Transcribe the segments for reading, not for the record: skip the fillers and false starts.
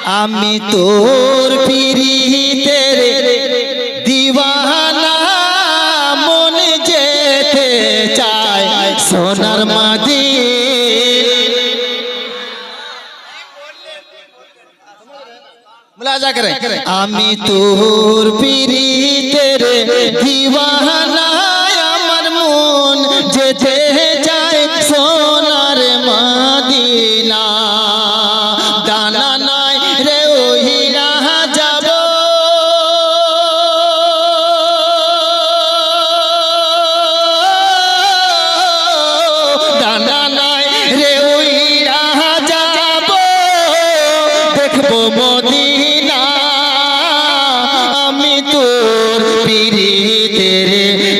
আমি তোর পিরিতের দিওয়ানা মন যেতে চায় সোনার মদিনা। মুলাজা করে আমি তোর পিরিতের দিওয়ানা আমার মন যেতে চায় সোনার মদিনা। ডানা নাই রে ওহিরা যাব ডানা নাই রে ওহিরা যাব দেখবো মদিনা। আমি তোর পিরিতের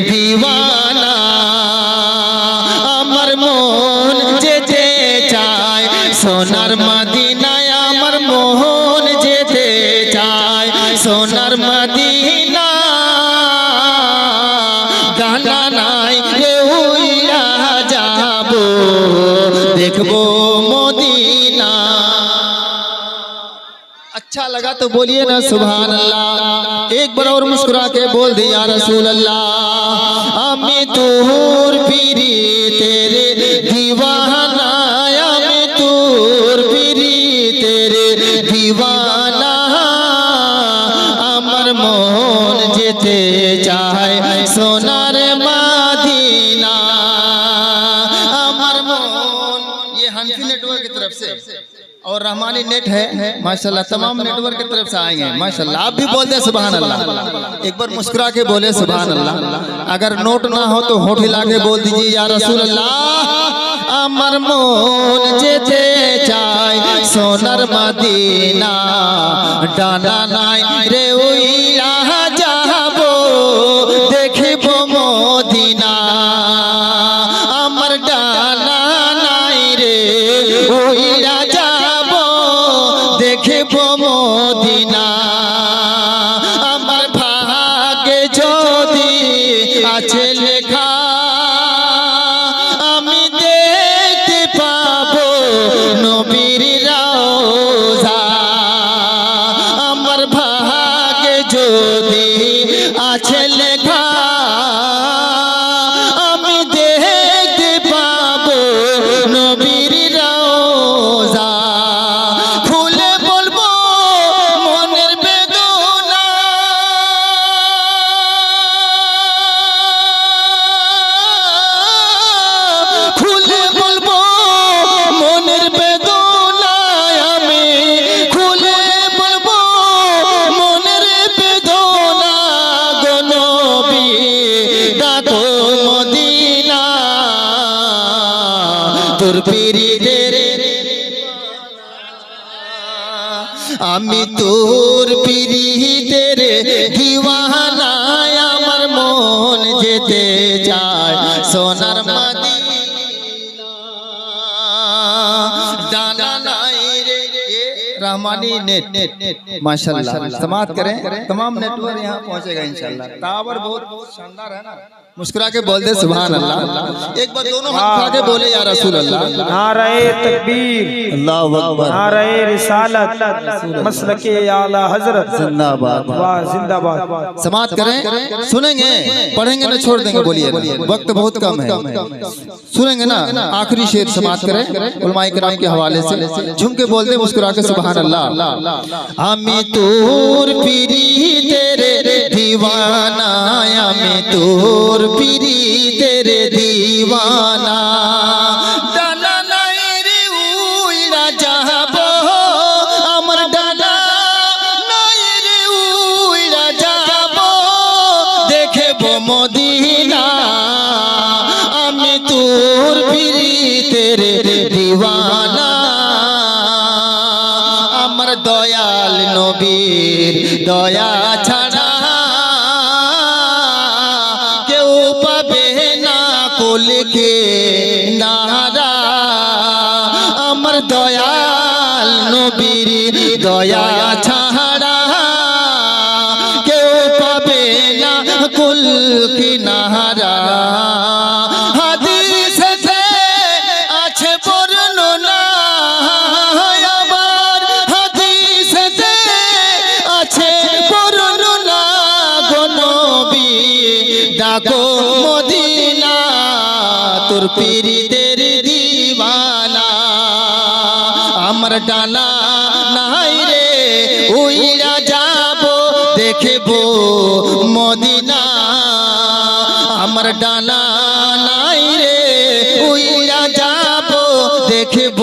দিওয়ানা আমার মন যেতে চায় সোনার মদিনায় আমার মন যেতে চায় সোনার মদিনা। গানা নাই রে উইরা যাব দেখবো মদিনা। अच्छा लगा तो बोलिए ना सुभान अल्लाह। एक बार और मुस्कुरा के बोल दिया रसूल अल्लाह। আমি তোর পিরি তেরে दीवाना আমি তোর পিরি তেরে दीवाना আমার মন যেতে চায় সোনার মদিনা। আমার মন ये हनफी नेटवर्क की तरफ से और रहमानी नेट है माशाल्लाह तमाम नेटवर्क की तरफ से आएंगे माशाल्लाह। आप भी बोल दे सुभान अल्लाह। एक बार मुस्कुरा के बोले सुभान अल्लाह। अगर नोट ना हो तो होठ हिला के बोल दीजिए या रसूल अल्लाह। আমার মন যেতে চায় সোনার মদিনা ডানা নাই রে উইরা যাব দেখব মদিনা। আমার ডানা নাই রে উইরা যাব দেখব মদিনা। আমার ভাগ্যে যদি আছে লেখা আমি দেখতে পাবো নবীর রওজা। আমার ভাগ্যে যদি আছে লেখা আমি দেখতে পাবো নবীর রওজা। খুলে বলবো মনের বেদনা খুলে বলবো মনের বেদনা আমি খুলে বলবো মনের বেদনা গো নবী ডাকো মদিনা। তোর পিরিতের আমি তোর পিরিতের দিওয়ানা আমার মন যেতে চায় সোনার মদিনা। ডানা নাই রে रहमानी नेट माशाल्लाह समाप्त करें। तमाम नेटवर्क यहाँ पहुँचेगा इंशाल्लाह। टावर बहुत शानदार है ना। मुस्कुरा के बोल दे सुभान अल्लाह। एक बार दोनों हाथ उठा के बोले या रसूल अल्लाह। नारे तकबीर अल्लाहु अकबर नारे रिसालत मसलके आला हजरत जिंदाबाद वाह जिंदाबाद। समाप्त करें। सुनेंगे पढ़ेंगे ना छोड़ देंगे बोलिए वक्त बहुत कम है। सुनेंगे ना आखिरी शेर समाप्त करें उलमाए किराम के हवाले से झूम के बोल दे मुस्कुरा के सुभान अल्लाह। আমি তোর পিরিতের दीवाना আমি তোর পিরিতের दीवाना। ডানা নাই রে উইরা যাব আমার ডানা নাই রে উইরা যাব দেখব মদিনা। আমি তোর পিরিতের दीवाना আমার দয়াল নবীর দয়া ছাড়া কেউ পাবে না কুলকে নারা। আমার দয়াল নবীর দয়া ছাড়া কেউ পাবে না কুলকে নারা। হাদিসে আছে বর্ণনা আবার হাদিসে তোর পীরিতের দিওয়ানা আমার ডানা নাই রে উইরা যাব দেখব মদিনা আমার ডানা নাই রে উইরা যাব দেখব